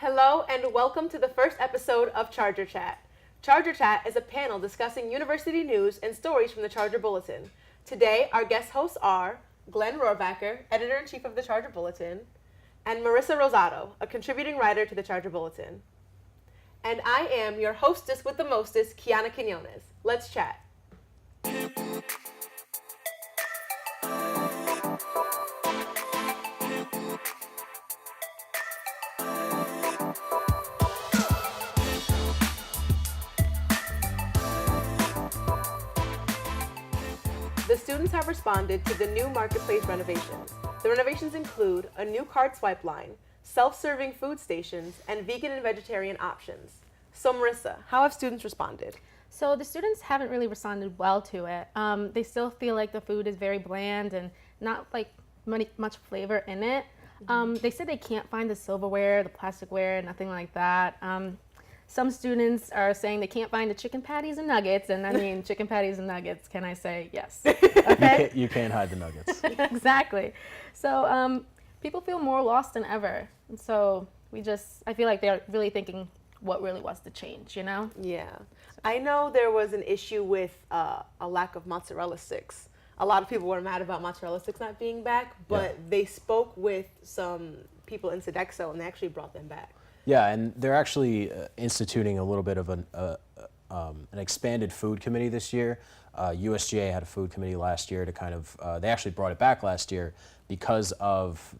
Hello and welcome to the first episode of Charger Chat. Charger Chat is a panel discussing university news and stories from the Charger Bulletin. Today, our guest hosts are Glenn Rohrbacker, Editor-in-Chief of the Charger Bulletin, and Marissa Rosado, a contributing writer to the Charger Bulletin. And I am your hostess with the mostest, Kiana Quinonez. Let's chat. The students have responded to the new marketplace renovations. The renovations include a new card swipe line, self-serving food stations, and vegan and vegetarian options. So Marissa, how have students responded? So the students haven't really responded well to it. They still feel like the food is very bland and not like much flavor in it. They said they can't find the silverware, the plasticware, nothing like that. Some students are saying they can't find the chicken patties and nuggets, and I mean chicken patties and nuggets, can I say yes? Okay? You can't hide the nuggets. Exactly. So people feel more lost than ever. And so I feel like they're really thinking what really was the change, you know? Yeah. I know there was an issue with a lack of mozzarella sticks. A lot of people were mad about mozzarella sticks not being back, but they spoke with some people in Sodexo and they actually brought them back. Yeah, and they're actually instituting a little bit of an expanded food committee this year. USGA had a food committee last year to kind of, they actually brought it back last year because of,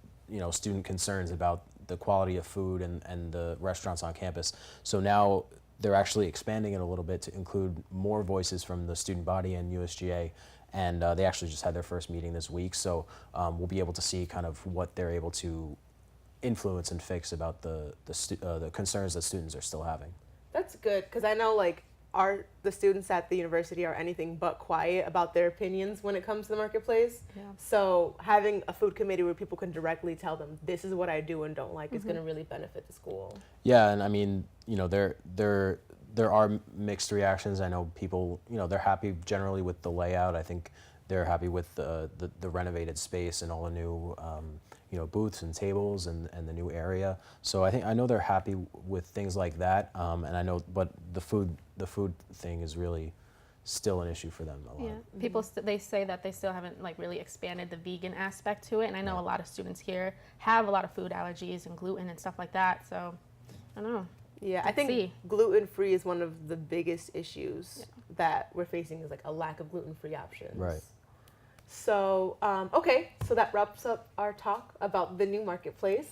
student concerns about the quality of food and the restaurants on campus. So now they're actually expanding it a little bit to include more voices from the student body and USGA. And they actually just had their first meeting this week. So we'll be able to see kind of what they're able to influence and fix about the concerns that students are still having. That's good, because I know the students at the university are anything but quiet about their opinions when it comes to the marketplace. Yeah. So having a food committee where people can directly tell them this is what I do and don't like is going to really benefit the school. Yeah, and I mean, there are mixed reactions. I know people, they're happy generally with the layout. I think they're happy with the renovated space and all the new booths and tables and the new area. So I know they're happy with things like that. And I know, but the food thing is really still an issue for them a lot. Yeah, people they say that they still haven't really expanded the vegan aspect to it, and I know a lot of students here have a lot of food allergies and gluten and stuff like that. So I don't know. Yeah, I think gluten-free is one of the biggest issues that we're facing, is a lack of gluten-free options. Right. So, okay, so that wraps up our talk about the new marketplace.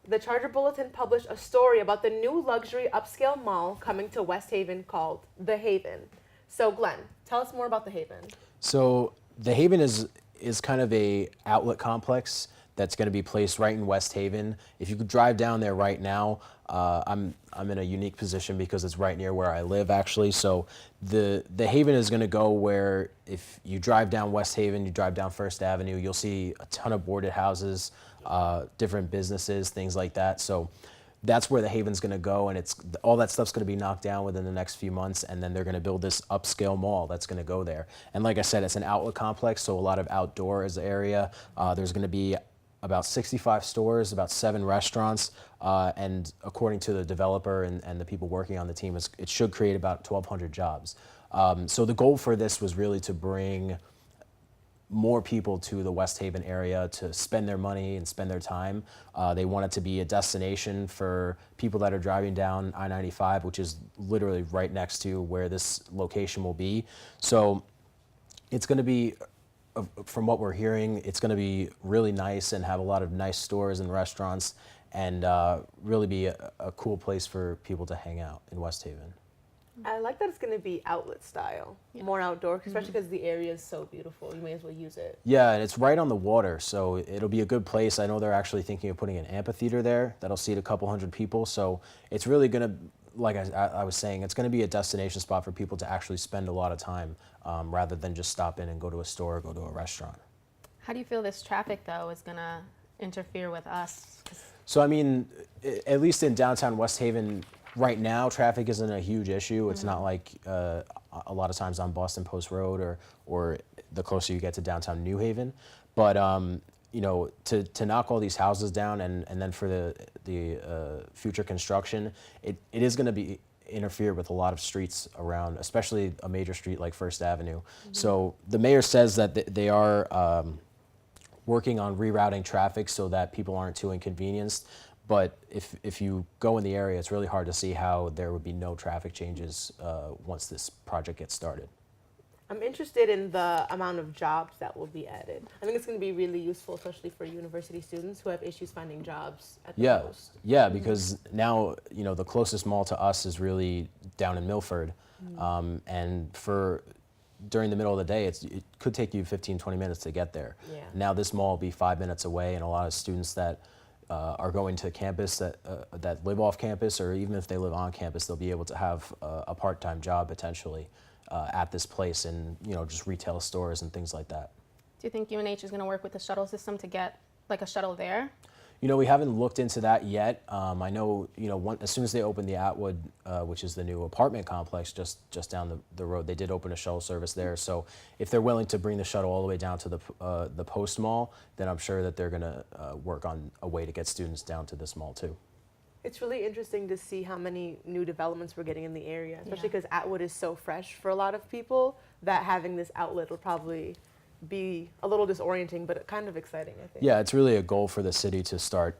The Charger Bulletin published a story about the new luxury upscale mall coming to West Haven called The Haven. So, Glenn, tell us more about The Haven. So, The Haven is kind of a outlet complex that's going to be placed right in West Haven. If you could drive down there right now, I'm in a unique position because it's right near where I live, actually. So the Haven is going to go where if you drive down West Haven, you drive down First Avenue, you'll see a ton of boarded houses, different businesses, things like that. So that's where the Haven's going to go, and all that stuff's going to be knocked down within the next few months, and then they're going to build this upscale mall that's going to go there. And like I said, it's an outlet complex, so a lot of outdoor is the area. There's going to be about 65 stores, about 7 restaurants, and according to the developer and the people working on the team, it should create about 1,200 jobs. So the goal for this was really to bring more people to the West Haven area to spend their money and spend their time. They want it to be a destination for people that are driving down I-95, which is literally right next to where this location will be. So it's going to be, from what we're hearing, it's going to be really nice and have a lot of nice stores and restaurants, and really be a cool place for people to hang out in West Haven. I like that it's going to be outlet style, more outdoor, especially because the area is so beautiful. You may as well use it. Yeah, and it's right on the water, so it'll be a good place. I know they're actually thinking of putting an amphitheater there that'll seat a couple hundred people, so it's really going to, like I was saying, it's going to be a destination spot for people to actually spend a lot of time rather than just stop in and go to a store or go to a restaurant. How do you feel this traffic, though, is going to interfere with us? So, I mean, at least in downtown West Haven, right now, traffic isn't a huge issue. It's not like a lot of times on Boston Post Road or the closer you get to downtown New Haven. But you know, to knock all these houses down and then for the future construction, it is going to be interfere with a lot of streets around, especially a major street like First Avenue. So the mayor says that they are working on rerouting traffic so that people aren't too inconvenienced. But if you go in the area, it's really hard to see how there would be no traffic changes once this project gets started. I'm interested in the amount of jobs that will be added. I think it's going to be really useful, especially for university students who have issues finding jobs at the coast. Yeah, because now, you know, the closest mall to us is really down in Milford. And during the middle of the day, it could take you 15, 20 minutes to get there. Yeah. Now this mall will be 5 minutes away, and a lot of students that are going to campus that live off campus, or even if they live on campus, they'll be able to have a part-time job potentially at this place, and you know, just retail stores and things like that. Do you think UNH is going to work with the shuttle system to get like a shuttle there? You know, we haven't looked into that yet. I know, you know, as soon as they opened the Atwood, which is the new apartment complex just down the road, they did open a shuttle service there. So if they're willing to bring the shuttle all the way down to the Post Mall, then I'm sure that they're going to work on a way to get students down to this mall too. It's really interesting to see how many new developments we're getting in the area, especially because Atwood is so fresh for a lot of people that having this outlet will probably be a little disorienting, but kind of exciting, I think. Yeah, it's really a goal for the city to start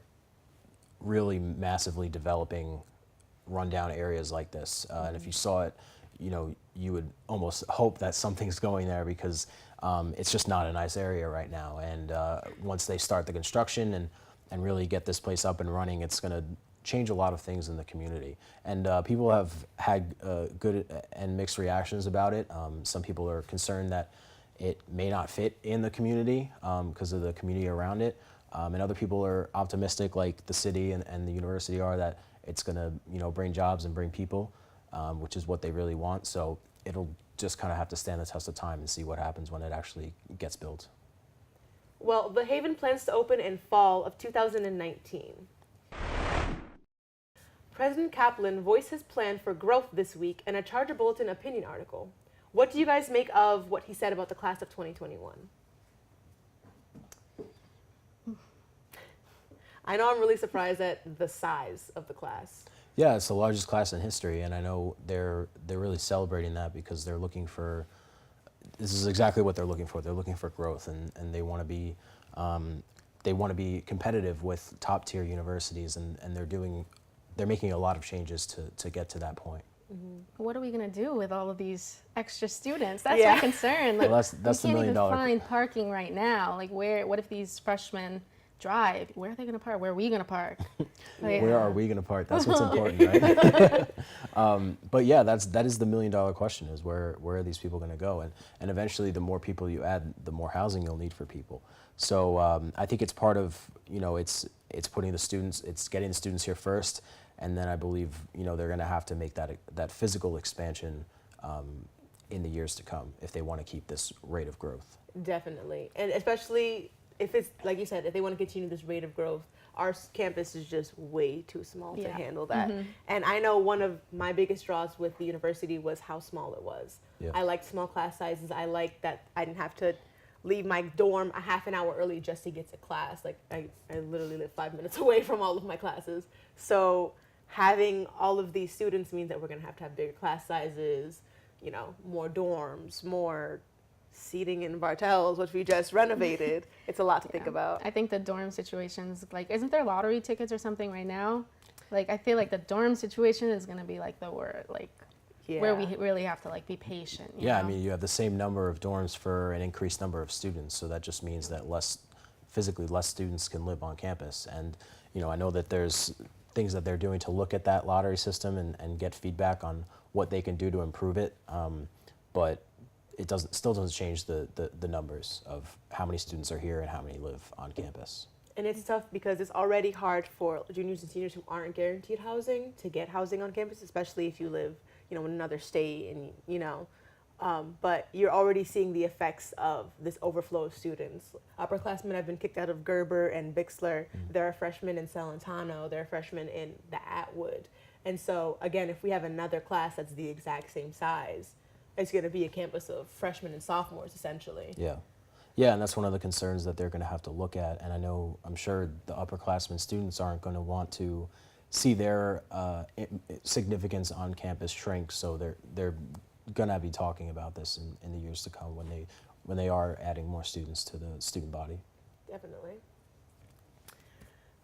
really massively developing rundown areas like this. And if you saw it, you know, you would almost hope that something's going there, because it's just not a nice area right now. And once they start the construction and really get this place up and running, it's going to change a lot of things in the community. And people have had good and mixed reactions about it. Some people are concerned that it may not fit in the community because of the community around it. And other people are optimistic, like the city and the university are, that it's gonna, you know, bring jobs and bring people, which is what they really want. So it'll just kind of have to stand the test of time and see what happens when it actually gets built. Well, the Haven plans to open in fall of 2019. President Kaplan voiced his plan for growth this week in a Charger Bulletin opinion article. What do you guys make of what he said about the class of 2021? I know I'm really surprised at the size of the class. Yeah, it's the largest class in history, and I know they're really celebrating that because they're looking for, this is exactly what they're looking for. They're looking for growth, and they want to be competitive with top tier universities, and they're making a lot of changes to get to that point. What are we going to do with all of these extra students? That's my concern. Like, well, that's the $1 million. We can't even find parking right now. Like, what if these freshmen drive? Where are they going to park? Where are we going to park? Like, where are we going to park? That's what's important, right? But yeah, that is the $1 million question: is where are these people going to go? And eventually, the more people you add, the more housing you'll need for people. So I think it's part of, you know, it's putting the students, it's getting the students here first. And then I believe, you know, they're going to have to make that physical expansion in the years to come if they want to keep this rate of growth. Definitely. And especially if it's, like you said, if they want to continue this rate of growth, our campus is just way too small to handle that. And I know one of my biggest draws with the university was how small it was. Yeah. I liked small class sizes. I liked that I didn't have to leave my dorm a half an hour early just to get to class. Like I literally live 5 minutes away from all of my classes. So having all of these students means that we're going to have bigger class sizes, you know, more dorms, more seating in Bartels, which we just renovated. It's a lot to think about. I think the dorm situations, like, isn't there lottery tickets or something right now? Like, I feel like the dorm situation is going to be like the word, like, where we really have to like be patient. You know? I mean, you have the same number of dorms for an increased number of students, so that just means that physically less students can live on campus. And you know, I know that there's things that they're doing to look at that lottery system and get feedback on what they can do to improve it. But it still doesn't change the numbers of how many students are here and how many live on campus. And it's tough because it's already hard for juniors and seniors who aren't guaranteed housing to get housing on campus, especially if you live, you know, in another state and, you know, but you're already seeing the effects of this overflow of students. Upperclassmen have been kicked out of Gerber and Bixler. There are freshmen in Celentano. There are freshmen in the Atwood. And so, again, if we have another class that's the exact same size, it's going to be a campus of freshmen and sophomores, essentially. Yeah. Yeah, and that's one of the concerns that they're going to have to look at. And I'm sure the upperclassmen students aren't going to want to see their significance on campus shrink. So they're going to be talking about this in the years to come when they are adding more students to the student body. Definitely.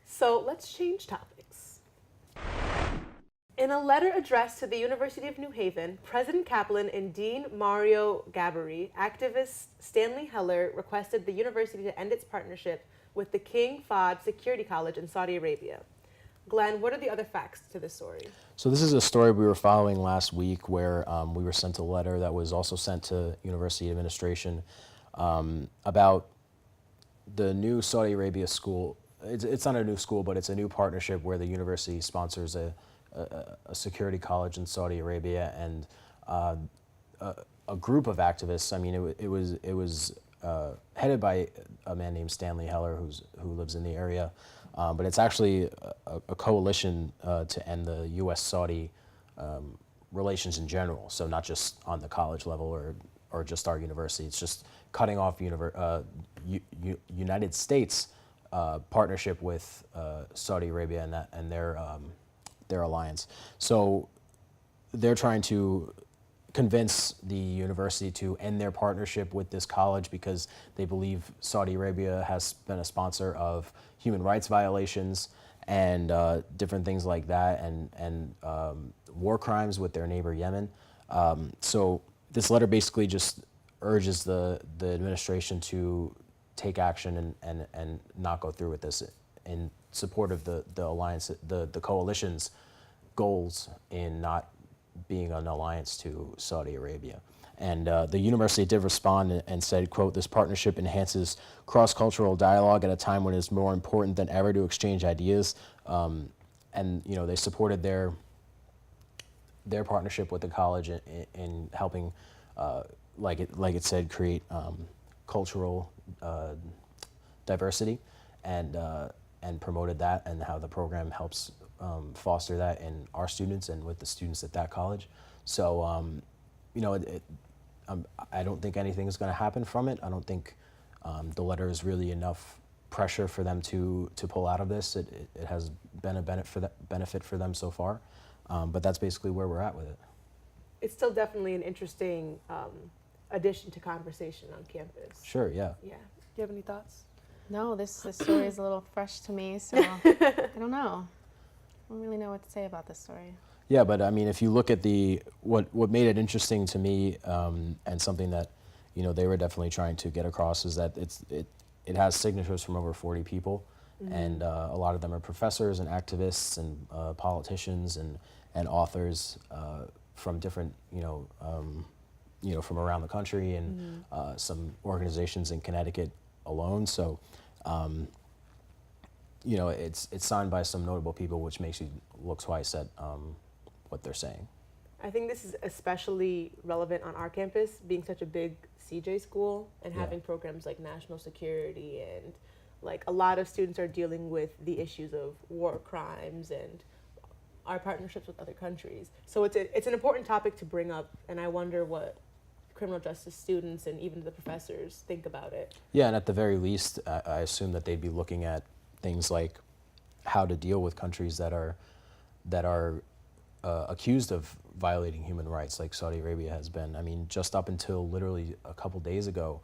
So let's change topics. In a letter addressed to the University of New Haven, President Kaplan and Dean Mario Gabori, activist Stanley Heller requested the university to end its partnership with the King Fahd Security College in Saudi Arabia. Glenn, what are the other facts to this story? So this is a story we were following last week where we were sent a letter that was also sent to university administration about the new Saudi Arabia school. It's not a new school, but it's a new partnership where the university sponsors a security college in Saudi Arabia, and a group of activists. I mean, it was headed by a man named Stanley Heller, who lives in the area, but it's actually a coalition to end the U.S.-Saudi relations in general. So not just on the college level or just our university. It's just cutting off United States partnership with Saudi Arabia and their alliance. So they're trying to convince the university to end their partnership with this college because they believe Saudi Arabia has been a sponsor of human rights violations and different things like that, and war crimes with their neighbor Yemen. So this letter basically just urges the administration to take action and not go through with this in support of the alliance, the coalition's goals in not being an alliance to Saudi Arabia. And the university did respond and said, quote, "This partnership enhances cross-cultural dialogue at a time when it's more important than ever to exchange ideas." And they supported their partnership with the college in helping, like it said, create cultural diversity and promoted that, and how the program helps foster that in our students and with the students at that college. So, I don't think anything is going to happen from it. I don't think the letter is really enough pressure for them to pull out of this. It has been a benefit for them so far, but that's basically where we're at with it. It's still definitely an interesting addition to conversation on campus. Sure, yeah. Yeah. Do you have any thoughts? No, this story is a little fresh to me, so I don't know. I don't really know what to say about this story. Yeah, but I mean, if you look at what made it interesting to me, and something that they were definitely trying to get across, is that it has signatures from over 40 people, mm-hmm. and a lot of them are professors and activists and politicians and authors from different from around the country, and mm-hmm. Some organizations in Connecticut alone. So. It's signed by some notable people, which makes you look twice at what they're saying. I think this is especially relevant on our campus, being such a big CJ school and having programs like national security, and like a lot of students are dealing with the issues of war crimes and our partnerships with other countries. So it's an important topic to bring up, and I wonder what criminal justice students and even the professors think about it. Yeah, and at the very least, I assume that they'd be looking at things like how to deal with countries that are accused of violating human rights, like Saudi Arabia has been. I mean, just up until literally a couple days ago,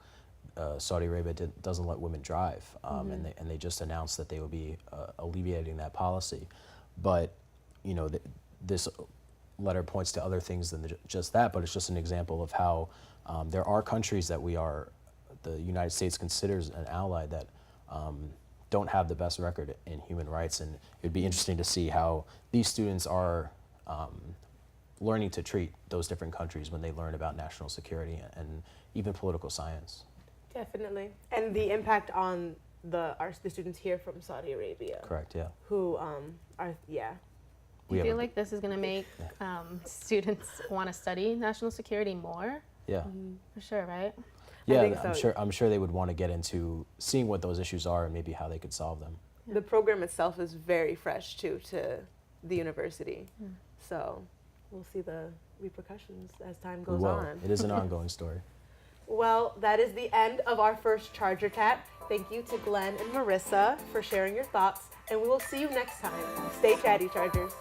Saudi Arabia doesn't let women drive, mm-hmm. and they just announced that they will be alleviating that policy. But this letter points to other things than just that. But it's just an example of how there are countries that the United States considers an ally that don't have the best record in human rights, and it'd be interesting to see how these students are learning to treat those different countries when they learn about national security and even political science. Definitely, and the impact on the students here from Saudi Arabia. Correct. Yeah. Who are Do you feel like this is going to make students want to study national security more? Yeah. Mm-hmm. For sure, right? Yeah, I think so. I'm sure they would want to get into seeing what those issues are and maybe how they could solve them. The program itself is very fresh too to the university, so we'll see the repercussions as time goes on. It is an ongoing story. Well, that is the end of our first Charger Chat. Thank you to Glenn and Marissa for sharing your thoughts, and we will see you next time. Stay chatty, Chargers.